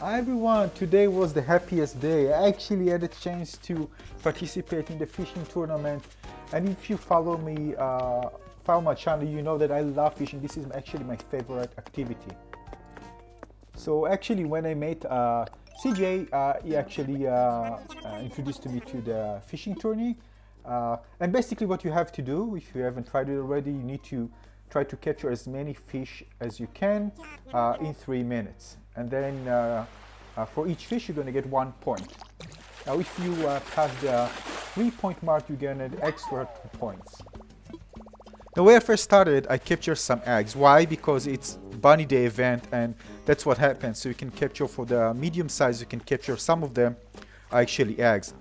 Hi everyone, today was the happiest day. I actually had a chance to participate in the fishing tournament, and if you follow me, follow my channel, you know that I love fishing. This is actually my favorite activity. So actually when I met CJ, he actually introduced me to the fishing tourney. And basically what you have to do, if you haven't tried it already, you need to try to capture as many fish as you can in 3 minutes. And then for each fish, you're going to get 1 point. Now, if you pass the 3-point mark, you get an extra 2 points. The way I first started, I captured some eggs. Why? Because it's Bunny Day event, and that's what happens. So you can capture for the medium size, you can capture some of them are actually eggs.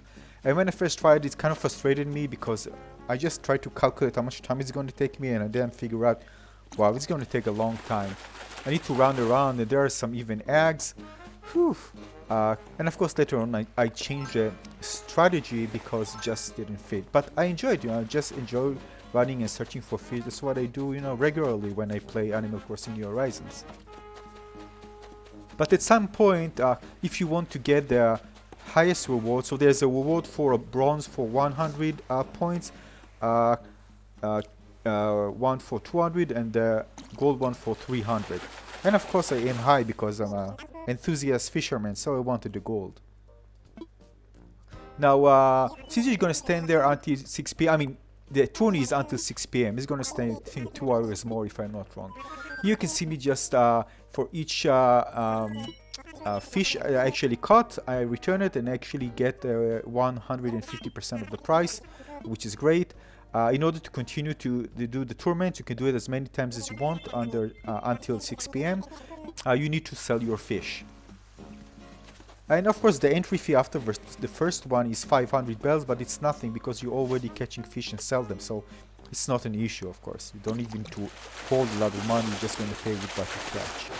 And when I first tried, it kind of frustrated me because I just tried to calculate how much time it's going to take me, and I then figure out, wow, it's going to take a long time. I need to round around, and there are some even eggs. Whew. And of course later on I changed the strategy because it just didn't fit. But I enjoyed, I just enjoy running and searching for fish. That's what I do, regularly when I play Animal Crossing New Horizons. But at some point, if you want to get the highest reward, so there's a reward for a bronze for 100 points, one for 200, and the gold one for 300. And of course I aim high because I'm an enthusiast fisherman, so I wanted the gold. Now, since you're gonna stand there until 6 p.m., I mean, the tourney is until 6 p.m. It's gonna stay, I think, 2 hours more if I'm not wrong. You can see me just for each fish I actually caught, I return it and actually get 150% of the price, which is great. In order to continue to do the tournament, you can do it as many times as you want until 6 p.m. You need to sell your fish. And of course the entry fee after the first one is 500 bells, but it's nothing because you're already catching fish and sell them, so it's not an issue. Of course, you don't even to hold a lot of money, you're just going to pay with what you catch.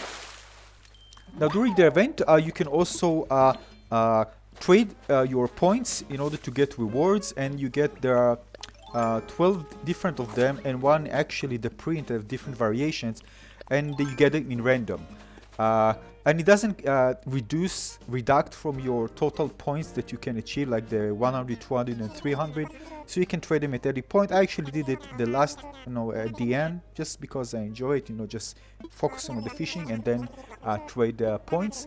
Now during the event, you can also trade your points in order to get rewards, and you get the 12 different of them, and one actually the print of different variations, and you get it in random. And it doesn't deduct from your total points that you can achieve, like the 100, 200, and 300. So you can trade them at any point. I actually did it the last, at the end, just because I enjoy it. Just focusing on the fishing and then trade the points.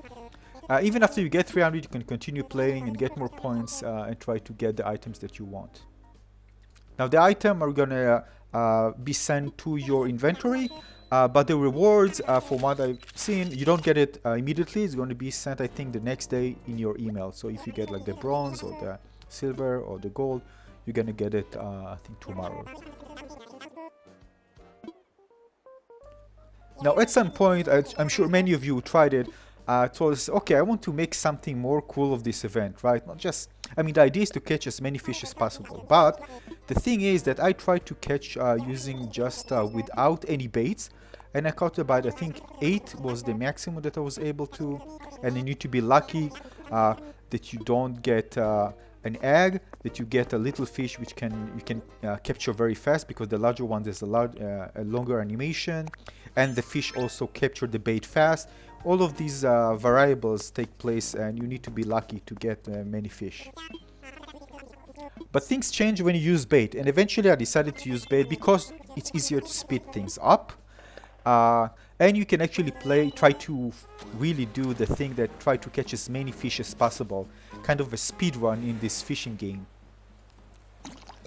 Even after you get 300, you can continue playing and get more points and try to get the items that you want. Now the item are gonna be sent to your inventory. But the rewards, from what I've seen, you don't get it immediately. It's going to be sent, I think, the next day in your email. So if you get like the bronze or the silver or the gold, you're going to get it, I think, tomorrow. Now, at some point, I'm sure many of you tried it, told us, okay, I want to make something more cool of this event, right? Not just, I mean, the idea is to catch as many fish as possible. But the thing is that I tried to catch using just without any baits. And I caught about, I think, 8 was the maximum that I was able to. And you need to be lucky that you don't get an egg, that you get a little fish which you can capture very fast, because the larger one there's a longer animation, and the fish also capture the bait fast. All of these variables take place, and you need to be lucky to get many fish. But things change when you use bait, and eventually I decided to use bait because it's easier to speed things up. And you can actually try to really do the thing that try to catch as many fish as possible, kind of a speed run in this fishing game.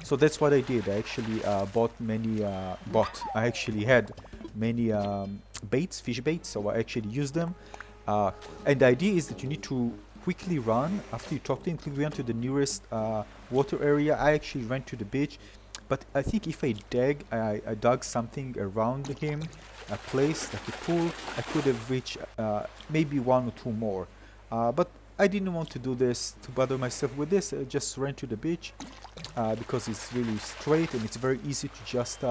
So that's what I did. I actually I actually had many fish baits, so I actually used them. And the idea is that you need to quickly run after you talk to him, quickly run to the nearest water area. I actually ran to the beach. But I think if I dug something around him, a place like a pool, I could have reached maybe 1 or 2 more. But I didn't want to do this to bother myself with this. I just ran to the beach because it's really straight and it's very easy to just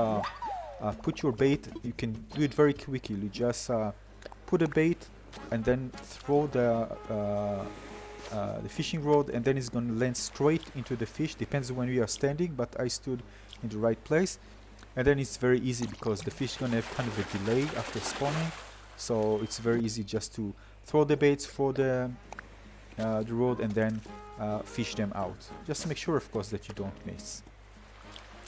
put your bait. You can do it very quickly. You just put a bait and then throw the fishing rod, and then it's going to land straight into the fish. Depends on when we are standing, but I stood in the right place, and then it's very easy because the fish is going to have kind of a delay after spawning, so it's very easy just to throw the baits for the rod, and then fish them out. Just to make sure, of course, that you don't miss.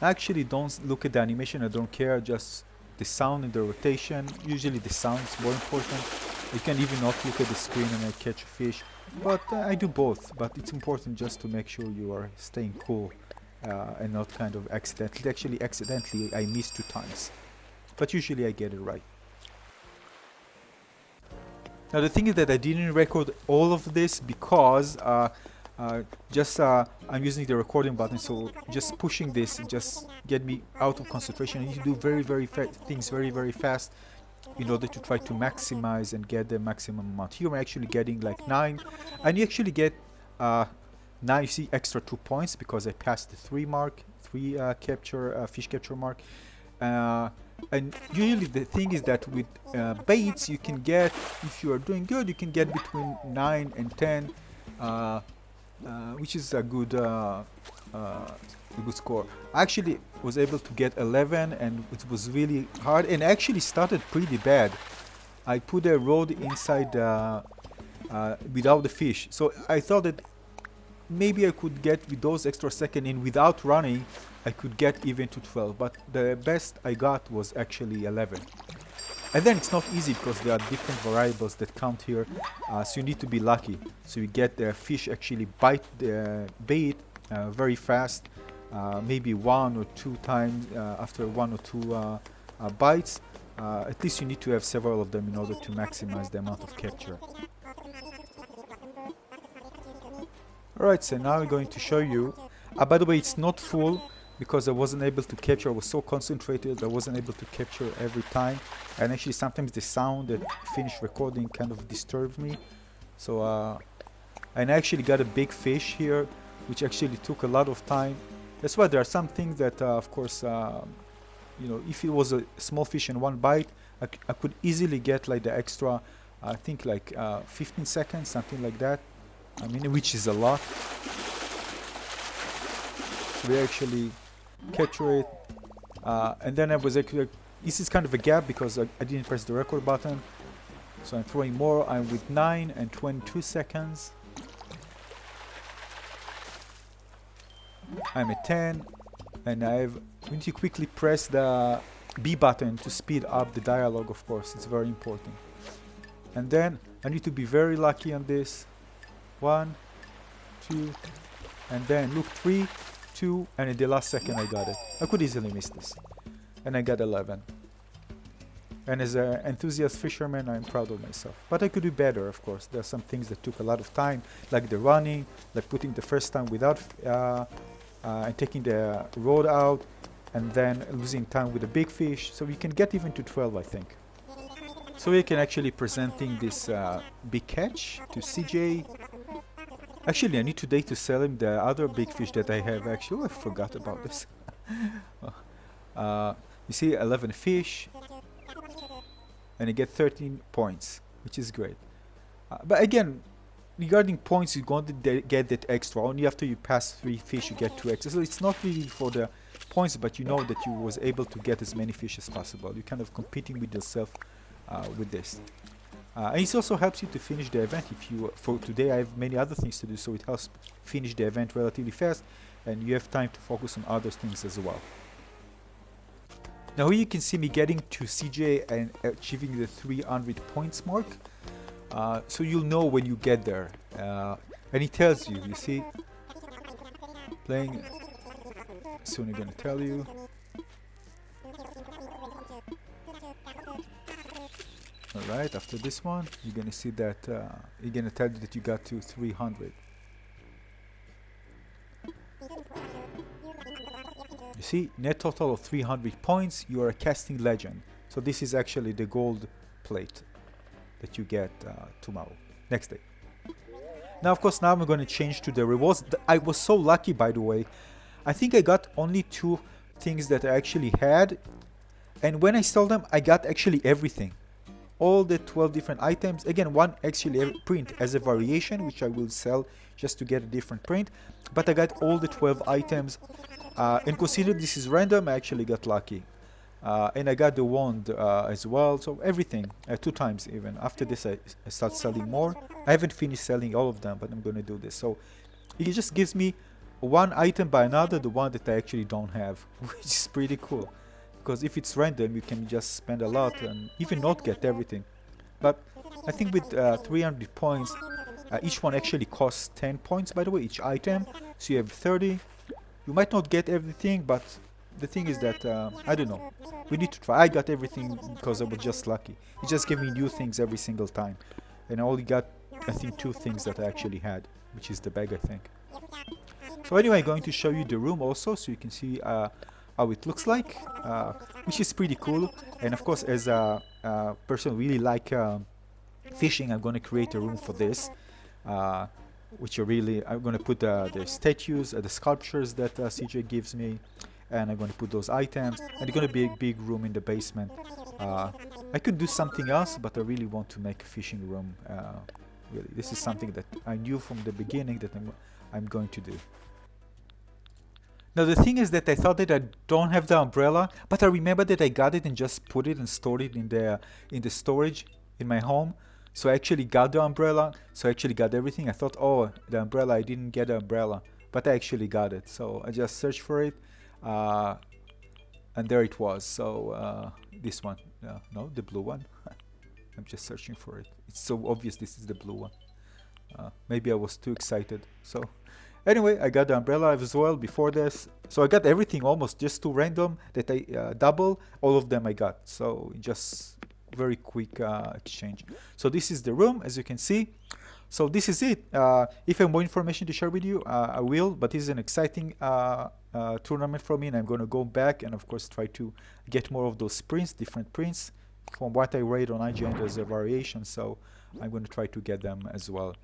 Actually, don't look at the animation, I don't care, just the sound and the rotation. Usually the sound is more important. You can even not look at the screen and catch a fish, but I do both. But it's important just to make sure you are staying cool and not kind of accidentally. Actually, accidentally I missed 2 times, but usually I get it right. Now the thing is that I didn't record all of this because I'm using the recording button, so just pushing this just get me out of concentration. I need to do very things very fast in order to try to maximize and get the maximum amount. Here I'm actually getting like 9, and you actually get 9. You see, extra 2 points because I passed the 3 fish capture mark. And usually the thing is that with baits you can get, if you are doing good, you can get between 9 and 10. Which is a good score. I actually was able to get 11, and it was really hard, and actually started pretty bad. I put a rod inside without the fish, so I thought that maybe I could get, with those extra seconds in without running, I could get even to 12, but the best I got was actually 11. And then it's not easy because there are different variables that count here, so you need to be lucky. So you get the fish actually bite the bait very fast, maybe 1 or 2 times after 1 or 2 bites. At least you need to have several of them in order to maximize the amount of capture. Alright, so now I'm going to show you. By the way, it's not full, because I wasn't able to capture. I was so concentrated, I wasn't able to capture every time, and actually sometimes the sound that finished recording kind of disturbed me. So and I actually got a big fish here, which actually took a lot of time. That's why there are some things that of course you know, if it was a small fish in 1 bite, I could easily get like the extra, I think like 15 seconds, something like that. I mean, which is a lot. We actually capture it, and then I was actually, this is kind of a gap because I didn't press the record button, so I'm throwing more. I'm with 9 and 22 seconds. I'm at 10, and I need to quickly press the B button to speed up the dialogue. Of course, it's very important. And then I need to be very lucky on this. 1, 2, and then look, 3, 2, and in the last second I got it. I could easily miss this, and I got 11. And as an enthusiast fisherman, I'm proud of myself. But I could do better, of course. There are some things that took a lot of time, like the running, like putting the first time without and taking the rod out, and then losing time with the big fish. So you can get even to 12, I think. So we can actually presenting this big catch to CJ. Actually, I need today to sell him the other big fish that I have. Actually, I forgot about this. You see, 11 fish, and I get 13 points, which is great. But again, regarding points, you're going to get that extra. Only after you pass 3 fish, you get 2 extra. So it's not really for the points, but you know that you was able to get as many fish as possible. You're kind of competing with yourself with this. And it also helps you to finish the event. If you, for today, I have many other things to do, so it helps finish the event relatively fast, and you have time to focus on other things as well. Now here you can see me getting to CJ and achieving the 300 points mark. So you'll know when you get there, and it tells you. You see, playing. Soon I'm gonna tell you. Alright, after this one, you're gonna see that you're gonna tell you that you got to 300. You see, net total of 300 points. You are a casting legend. So this is actually the gold plate that you get tomorrow, next day. Now, of course, now I'm going to change to the rewards. I was so lucky, by the way. I think I got only 2 things that I actually had, and when I sold them, I got actually everything. All the 12 different items. Again, one actually print as a variation, which I will sell just to get a different print. But I got all the 12 items, and consider this is random. I actually got lucky. And I got the wand as well, so everything, 2 times even. After this I start selling more. I haven't finished selling all of them, but I'm gonna do this. So it just gives me one item by another, the one that I actually don't have, which is pretty cool. Because if it's random, you can just spend a lot and even not get everything. But I think with 300 points, each one actually costs 10 points, by the way, each item. So you have 30. You might not get everything, but the thing is that, I don't know. We need to try. I got everything because I was just lucky. It just gave me new things every single time. And I only got, I think, 2 things that I actually had, which is the bag, I think. So anyway, I'm going to show you the room also, so you can see how it looks like, which is pretty cool. And of course, as a person who really like fishing, I'm going to create a room for this, which I'm going to put the statues, the sculptures that CJ gives me, and I'm going to put those items, and it's going to be a big room in the basement. I could do something else, but I really want to make a fishing room. Really, this is something that I knew from the beginning that I'm going to do. Now the thing is that I thought that I don't have the umbrella, but I remember that I got it and just put it and stored it in the storage in my home. So I actually got the umbrella, so I actually got everything. I thought, oh, the umbrella, I didn't get the umbrella, but I actually got it. So I just searched for it, and there it was. So this one, no, the blue one. I'm just searching for it. It's so obvious this is the blue one. Maybe I was too excited. So anyway, I got the umbrella as well before this. So I got everything almost, just 2 random that I double. All of them I got. So just very quick exchange. So this is the room, as you can see. So this is it. If I have more information to share with you, I will. But this is an exciting tournament for me, and I'm going to go back and of course try to get more of those prints, different prints. From what I read on IGN, there's a variation, so I'm going to try to get them as well.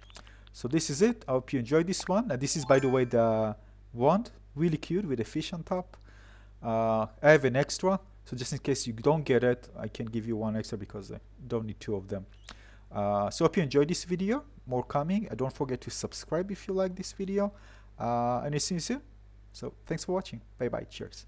So this is it. I hope you enjoyed this one. This is, by the way, the wand. Really cute with a fish on top. I have an extra, so just in case you don't get it, I can give you 1 extra because I don't need 2 of them. So hope you enjoyed this video. More coming. Don't forget to subscribe if you like this video. And I'll see you soon. So thanks for watching. Bye bye. Cheers.